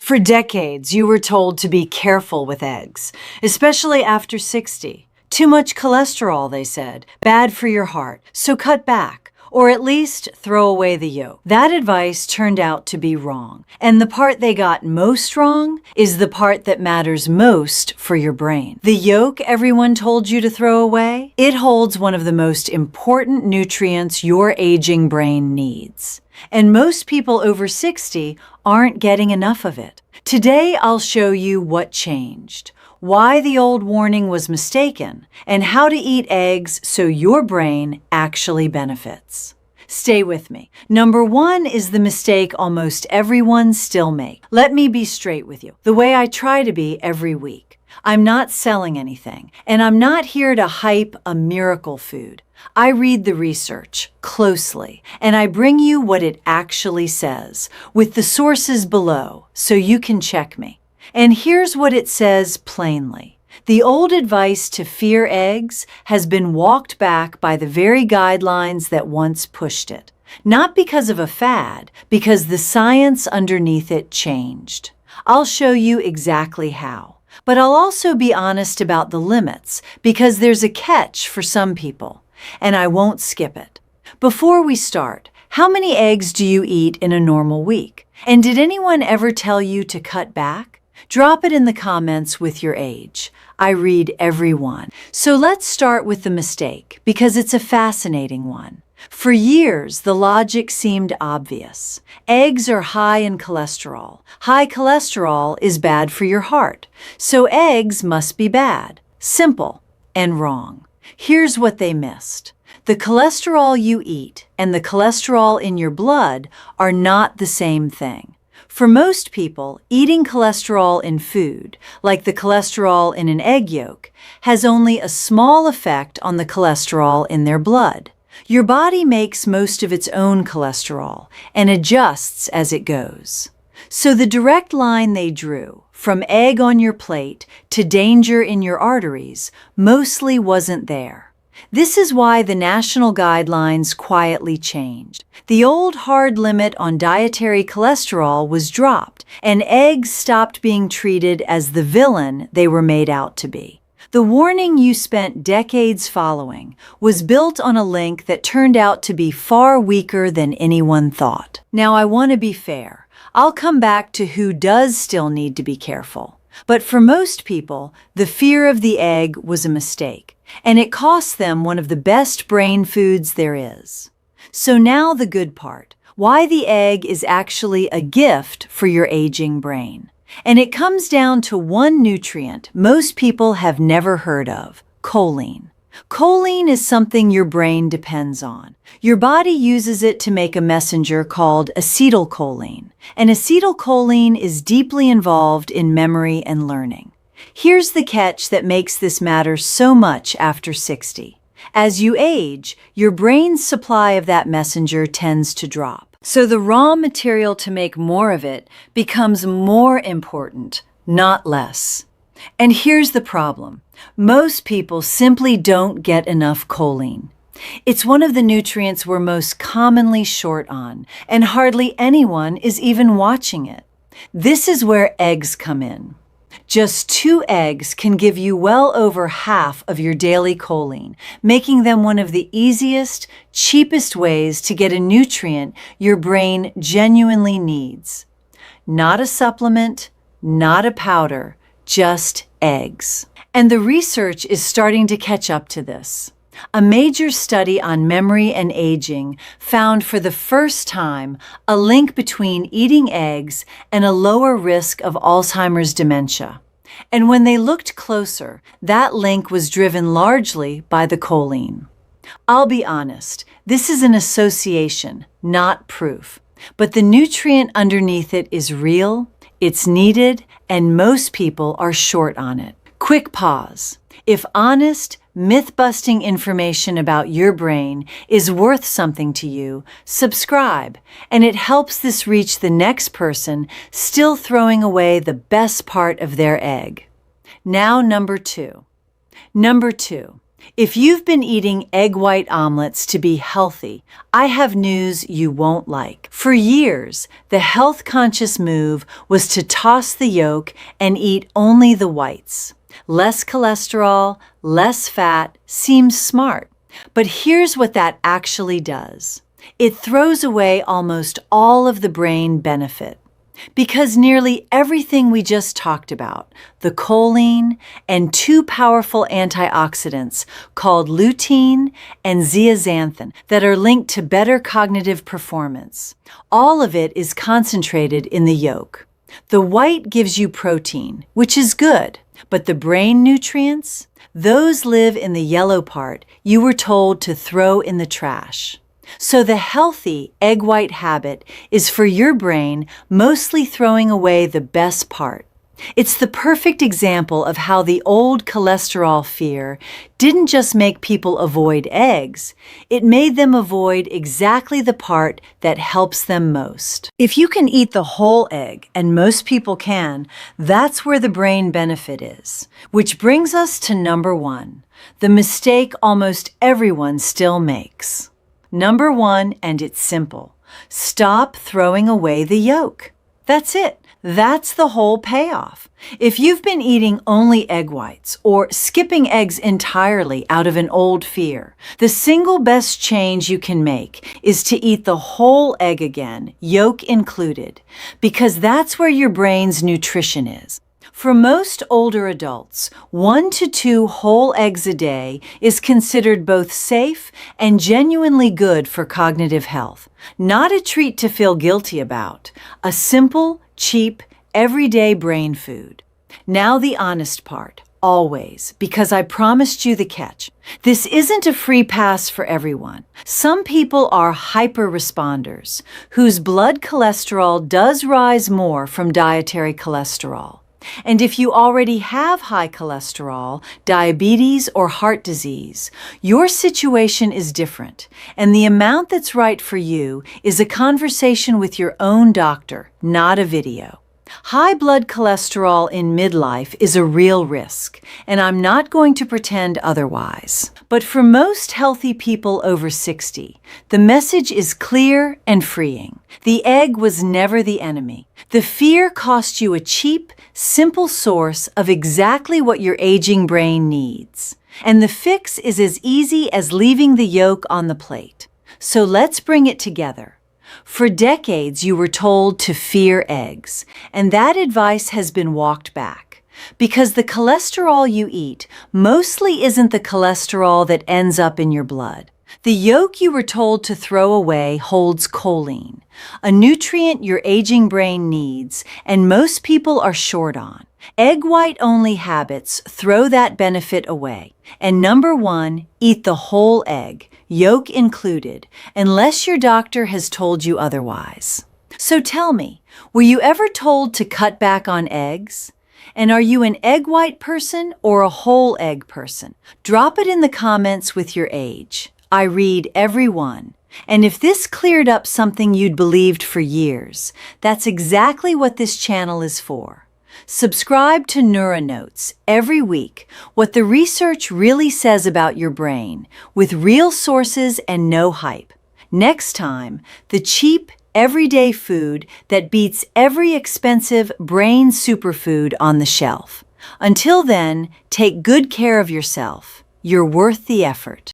For decades, you were told to be careful with eggs, especially after 60. Too much cholesterol, they said, bad for your heart, so cut back, or at least throw away the yolk. That advice turned out to be wrong, and the part they got most wrong is the part that matters most for your brain. The yolk everyone told you to throw away, it holds one of the most important nutrients your aging brain needs. And most people over 60 aren't getting enough of it. Today, I'll show you what changed, why the old warning was mistaken, and how to eat eggs so your brain actually benefits. Stay with me. Number 1 is the mistake almost everyone still makes. Let me be straight with you, the way I try to be every week. I'm not selling anything, and I'm not here to hype a miracle food. I read the research closely, and I bring you what it actually says, with the sources below, so you can check me. And here's what it says plainly. The old advice to fear eggs has been walked back by the very guidelines that once pushed it. Not because of a fad, because the science underneath it changed. I'll show you exactly how. But I'll also be honest about the limits, because there's a catch for some people, and I won't skip it. Before we start, how many eggs do you eat in a normal week? And did anyone ever tell you to cut back? Drop it in the comments with your age. I read every one. So let's start with the mistake, because it's a fascinating one. For years, the logic seemed obvious. Eggs are high in cholesterol. High cholesterol is bad for your heart. So eggs must be bad. Simple and wrong. Here's what they missed. The cholesterol you eat and the cholesterol in your blood are not the same thing. For most people, eating cholesterol in food, like the cholesterol in an egg yolk, has only a small effect on the cholesterol in their blood. Your body makes most of its own cholesterol and adjusts as it goes. So the direct line they drew, from egg on your plate to danger in your arteries, mostly wasn't there. This is why the national guidelines quietly changed. The old hard limit on dietary cholesterol was dropped, and eggs stopped being treated as the villain they were made out to be. The warning you spent decades following was built on a link that turned out to be far weaker than anyone thought. Now, I want to be fair. I'll come back to who does still need to be careful. But for most people, the fear of the egg was a mistake, and it cost them one of the best brain foods there is. So now the good part, why the egg is actually a gift for your aging brain. And it comes down to one nutrient most people have never heard of, choline. Choline is something your brain depends on. Your body uses it to make a messenger called acetylcholine, and acetylcholine is deeply involved in memory and learning. Here's the catch that makes this matter so much after 60. As you age, your brain's supply of that messenger tends to drop. So the raw material to make more of it becomes more important, not less. And here's the problem. Most people simply don't get enough choline. It's one of the nutrients we're most commonly short on, and hardly anyone is even watching it. This is where eggs come in. Just 2 eggs can give you well over half of your daily choline, making them one of the easiest, cheapest ways to get a nutrient your brain genuinely needs. Not a supplement, not a powder, just eggs. And the research is starting to catch up to this. A major study on memory and aging found for the first time a link between eating eggs and a lower risk of Alzheimer's dementia. And when they looked closer, that link was driven largely by the choline. I'll be honest, this is an association, not proof. But the nutrient underneath it is real, it's needed, and most people are short on it. Quick pause. If honest, myth-busting information about your brain is worth something to you, subscribe, and it helps this reach the next person still throwing away the best part of their egg. Now, number 2. Number 2. If you've been eating egg white omelets to be healthy, I have news you won't like. For years, the health-conscious move was to toss the yolk and eat only the whites. Less cholesterol, less fat seems smart. But here's what that actually does. It throws away almost all of the brain benefit. Because nearly everything we just talked about, the choline and two powerful antioxidants called lutein and zeaxanthin that are linked to better cognitive performance, all of it is concentrated in the yolk. The white gives you protein, which is good, but the brain nutrients, those live in the yellow part you were told to throw in the trash. So the healthy egg white habit is for your brain mostly throwing away the best part. It's the perfect example of how the old cholesterol fear didn't just make people avoid eggs, it made them avoid exactly the part that helps them most. If you can eat the whole egg, and most people can, that's where the brain benefit is. Which brings us to number 1, the mistake almost everyone still makes. Number 1, and it's simple. Stop throwing away the yolk. That's it. That's the whole payoff. If you've been eating only egg whites or skipping eggs entirely out of an old fear, the single best change you can make is to eat the whole egg again, yolk included, because that's where your brain's nutrition is. For most older adults, 1 to 2 whole eggs a day is considered both safe and genuinely good for cognitive health. Not a treat to feel guilty about, a simple, cheap, everyday brain food. Now the honest part, always, because I promised you the catch. This isn't a free pass for everyone. Some people are hyper responders, whose blood cholesterol does rise more from dietary cholesterol. And if you already have high cholesterol, diabetes, or heart disease, your situation is different, and the amount that's right for you is a conversation with your own doctor, not a video. High blood cholesterol in midlife is a real risk, and I'm not going to pretend otherwise. But for most healthy people over 60, the message is clear and freeing. The egg was never the enemy. The fear cost you a cheap, simple source of exactly what your aging brain needs. And the fix is as easy as leaving the yolk on the plate. So let's bring it together. For decades, you were told to fear eggs, and that advice has been walked back. Because the cholesterol you eat mostly isn't the cholesterol that ends up in your blood. The yolk you were told to throw away holds choline, a nutrient your aging brain needs and most people are short on. Egg white-only habits throw that benefit away. And number 1, eat the whole egg, yolk included, unless your doctor has told you otherwise. So tell me, were you ever told to cut back on eggs? And are you an egg white person or a whole egg person? Drop it in the comments with your age. I read every one. And if this cleared up something you'd believed for years, that's exactly what this channel is for. Subscribe to Neura Notes every week, what the research really says about your brain, with real sources and no hype. Next time, the cheap, everyday food that beats every expensive brain superfood on the shelf. Until then, take good care of yourself. You're worth the effort.